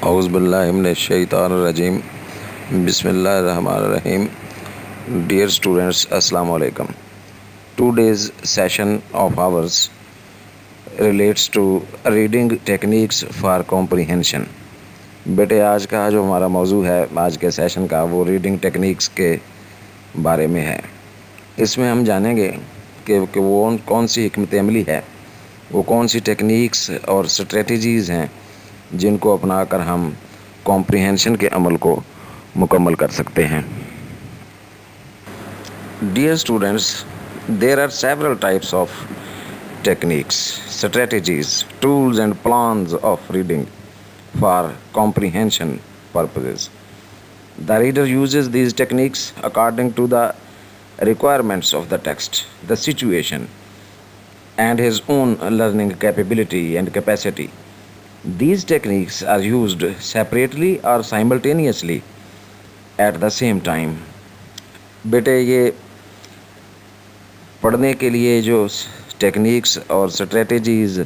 اعوذ باللہ من الشیطان الرجیم بسم اللہ الرحمن الرحیم. Dear students, Assalamu alaikum. Today's session of ours relates to reading techniques for comprehension. بیٹے آج کا جو ہمارا موضوع ہے آج کے سیشن کا وہ ریڈنگ ٹیکنیکس کے بارے میں ہے. اس میں ہم جانیں گے کہ وہ کون سی حکمت عملی ہے، وہ کون سی ٹیکنیکس اور اسٹریٹجیز ہیں جن کو اپنا کر ہم کمپریہنشن کے عمل کو مکمل کر سکتے ہیں. Dear students, there are several types of techniques, strategies, tools and plans of reading for comprehension purposes. The reader uses these techniques according to the requirements of the text, the situation, and his own learning capability and capacity. These techniques are used separately or simultaneously at the same time. بیٹے یہ پڑھنے کے لیے جو techniques اور strategies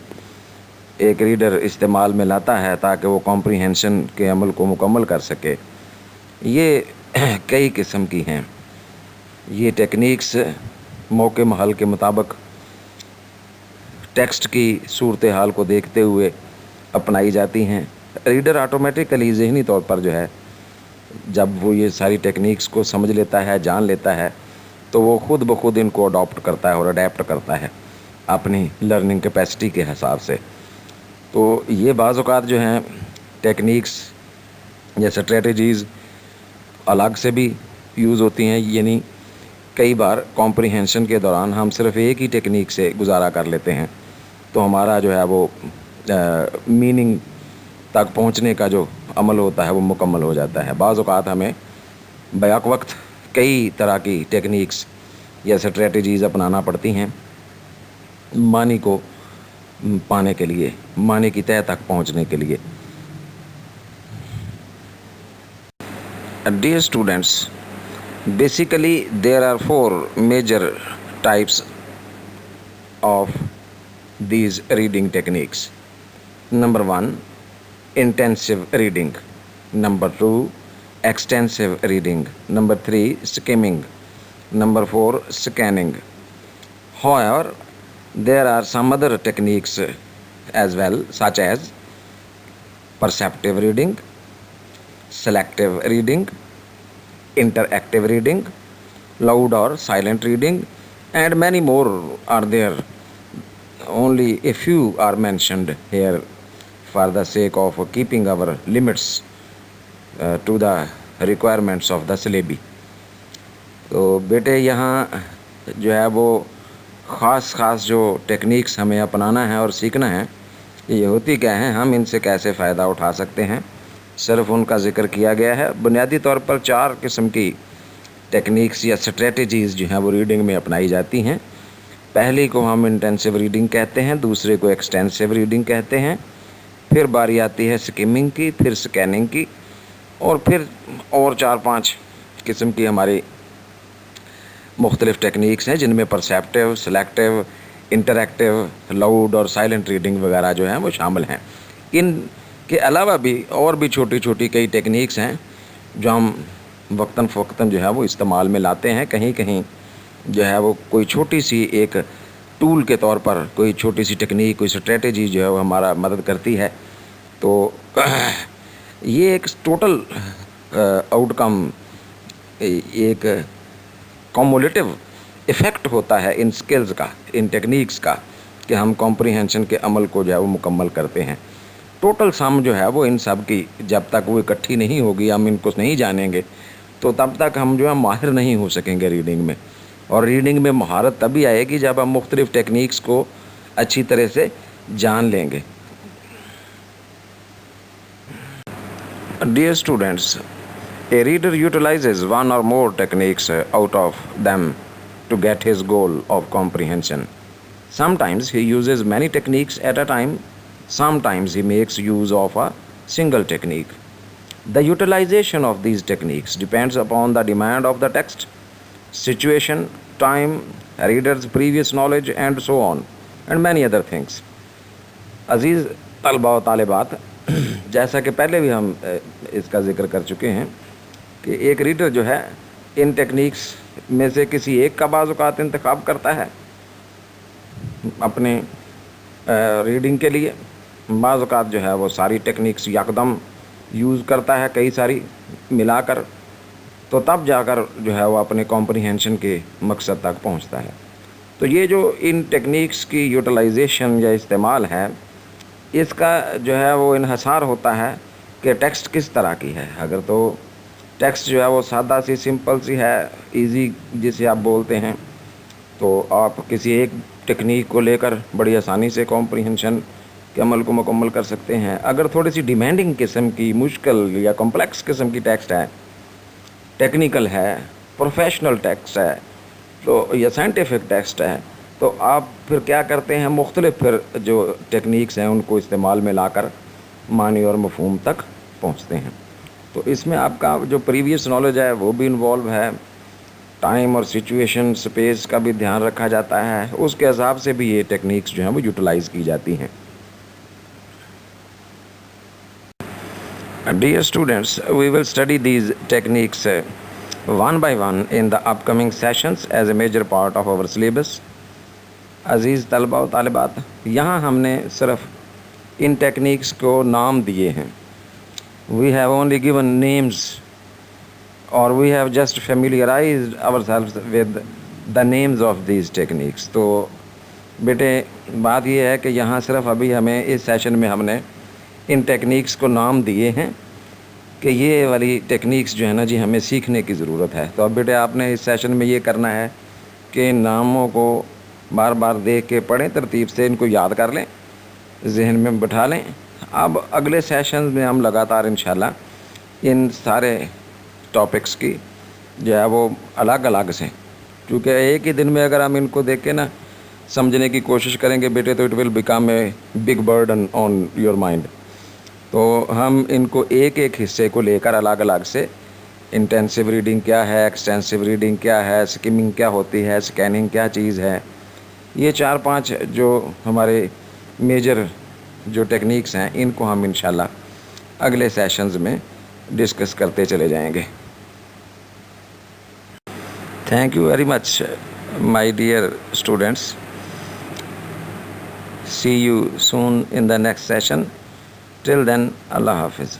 ایک reader استعمال میں لاتا ہے تاکہ وہ کمپریہنشن کے عمل کو مکمل کر سکے، یہ کئی قسم کی ہیں. یہ ٹیکنیکس موقع محل کے مطابق ٹیکسٹ کی صورتحال کو دیکھتے ہوئے اپنائی جاتی ہیں. ریڈر آٹومیٹیکلی ذہنی طور پر جو ہے جب وہ یہ ساری ٹیکنیکس کو سمجھ لیتا ہے، جان لیتا ہے، تو وہ خود بخود ان کو اڈاپٹ کرتا ہے اور اڈیپٹ کرتا ہے اپنی لرننگ کیپیسٹی کے حساب سے. تو یہ بعض اوقات جو ہیں ٹیکنیکس یا اسٹریٹجیز الگ سے بھی یوز ہوتی ہیں، یعنی کئی بار کمپریہنشن کے دوران ہم صرف ایک ہی ٹیکنیک سے گزارا کر لیتے ہیں تو ہمارا جو ہے وہ میننگ تک پہنچنے کا جو عمل ہوتا ہے وہ مکمل ہو جاتا ہے. بعض اوقات ہمیں بیک وقت کئی طرح کی ٹیکنیکس یا اسٹریٹجیز اپنانا پڑتی ہیں معنی کو پانے کے لیے، معنی کی تہہ تک پہنچنے کے لیے. Dear students, basically there are four major types of these reading techniques. Number 1, intensive reading. Number 2, extensive reading. Number 3, skimming. Number 4, scanning. However, there are some other techniques as well, such as perceptive reading, selective reading, interactive reading, loud or silent reading, and many more are there. Only a few are mentioned here for the sake of keeping our limits to the requirements of the syllabi. تو بیٹے یہاں جو ہے وہ خاص جو techniques ہمیں اپنانا ہے اور سیکھنا ہے، یہ ہوتی کیا ہیں، ہم ان سے کیسے فائدہ اٹھا سکتے ہیں، صرف ان کا ذکر کیا گیا ہے. بنیادی طور پر 4 قسم کی ٹیکنیکس یا اسٹریٹجیز جو ہیں وہ ریڈنگ میں اپنائی جاتی ہیں. پہلی کو ہم انٹینسو ریڈنگ کہتے ہیں، دوسرے کو ایکسٹینسو ریڈنگ کہتے ہیں، پھر باری آتی ہے سکمنگ کی، پھر سکیننگ کی، اور پھر اور 4-5 قسم کی ہماری مختلف ٹیکنیکس ہیں جن میں پرسیپٹیو، سلیکٹیو، انٹریکٹیو، لاؤڈ اور سائلنٹ ریڈنگ وغیرہ جو ہیں وہ شامل ہیں. ان کے علاوہ بھی اور بھی چھوٹی چھوٹی کئی ٹیکنیکس ہیں جو ہم وقتاً فوقتاً جو ہے وہ استعمال میں لاتے ہیں. کہیں کہیں جو ہے وہ کوئی چھوٹی سی ایک ٹول کے طور پر کوئی چھوٹی سی ٹیکنیک، کوئی اسٹریٹجی جو ہے وہ ہمارا مدد کرتی ہے. تو یہ ایک ٹوٹل آؤٹ کم، ایک کومولیٹیو ایفیکٹ ہوتا ہے ان سکلز کا، ان ٹیکنیکس کا، کہ ہم کمپریہنشن کے عمل کو جو ہے وہ مکمل کرتے ہیں. ٹوٹل سم جو ہے وہ ان سب کی جب تک وہ اکٹھی نہیں ہوگی، ہم ان کو نہیں جانیں گے تو تب تک ہم جو ہے ماہر نہیں ہو سکیں گے ریڈنگ میں. اور ریڈنگ میں مہارت تبھی آئے گی جب ہم مختلف ٹیکنیکس کو اچھی طرح سے جان لیں گے. Dear students, a reader utilizes one or more techniques out of them to get his goal of comprehension. Sometimes he uses many techniques at a time. Sometimes he makes use of a single technique. The utilization of these techniques depends upon the demand of the text, situation, time, reader's previous knowledge, and so on, and many other things. عزیز طلبہ و طالبات، جیسا کہ پہلے بھی ہم اس کا ذکر کر چکے ہیں کہ ایک ریڈر جو ہے ان ٹیکنیکس میں سے کسی ایک کا بعض اوقات انتخاب کرتا ہے اپنے ریڈنگ کے لیے، بعض اوقات جو ہے وہ ساری ٹیکنیکس یکدم یوز کرتا ہے، کئی ساری ملا کر، تو تب جا کر جو ہے وہ اپنے کمپریہنشن کے مقصد تک پہنچتا ہے۔ تو یہ جو ان ٹیکنیکس کی یوٹیلائزیشن یا استعمال ہے، اس کا جو ہے وہ انحصار ہوتا ہے کہ ٹیکسٹ کس طرح کی ہے۔ اگر تو ٹیکسٹ جو ہے وہ سادہ سی، سمپل سی ہے، ایزی جسے آپ بولتے ہیں، تو آپ کسی ایک ٹیکنیک کو لے کر بڑی آسانی سے کمپریہنشن کے عمل کو مکمل کر سکتے ہیں۔ اگر تھوڑی سی ڈیمانڈنگ قسم کی، مشکل یا کمپلیکس قسم کی ٹیکسٹ ہے، ٹیکنیکل ہے، پروفیشنل ٹیکسٹ ہے، تو یا سائنٹیفک ٹیکسٹ ہے، تو آپ پھر کیا کرتے ہیں، مختلف پھر جو ٹیکنیکس ہیں ان کو استعمال میں لا کر معنی اور مفہوم تک پہنچتے ہیں۔ تو اس میں آپ کا جو پریویس نالج ہے وہ بھی انوالو ہے، ٹائم اور سچویشن، سپیس کا بھی دھیان رکھا جاتا ہے، اس کے حساب سے بھی یہ ٹیکنیکس جو ہیں وہ یوٹیلائز کی جاتی ہیں۔ Dear students, we will study these techniques one by one in the upcoming sessions as a major part of our syllabus. عزیز طلبہ و طالبات، یہاں ہم نے صرف ان ٹیکنیکس کو نام دیے ہیں۔ We have only given names, or we have just familiarized ourselves with the names of these techniques. تو بیٹے بات یہ ہے کہ یہاں صرف ابھی ہمیں اس سیشن میں ہم نے ان ٹیکنیکس کو نام دیے ہیں کہ یہ والی ٹیکنیکس جو ہے نا جی ہمیں سیکھنے کی ضرورت ہے۔ تو اب بیٹے آپ نے اس سیشن میں یہ کرنا ہے کہ ناموں کو بار بار دیکھ کے پڑھیں، ترتیب سے ان کو یاد کر لیں، ذہن میں بٹھا لیں۔ اب اگلے سیشنز میں ہم لگاتار انشاءاللہ ان سارے ٹاپکس کی جو ہے وہ الگ الگ سے، کیونکہ ایک ہی دن میں اگر ہم ان کو دیکھ کے نا سمجھنے کی کوشش کریں گے بیٹے تو it will become a big burden on your mind. تو ہم ان کو ایک ایک حصے کو لے کر الگ الگ سے، انٹینسیو ریڈنگ کیا ہے، ایکسٹینسیو ریڈنگ کیا ہے، سکمنگ کیا ہوتی ہے، سکیننگ کیا چیز ہے، یہ 4-5 جو ہمارے میجر جو ٹیکنیکس ہیں ان کو ہم انشاءاللہ اگلے سیشنز میں ڈسکس کرتے چلے جائیں گے۔ Thank you very much my dear students, see you soon in the next session, till then اللہ حافظ۔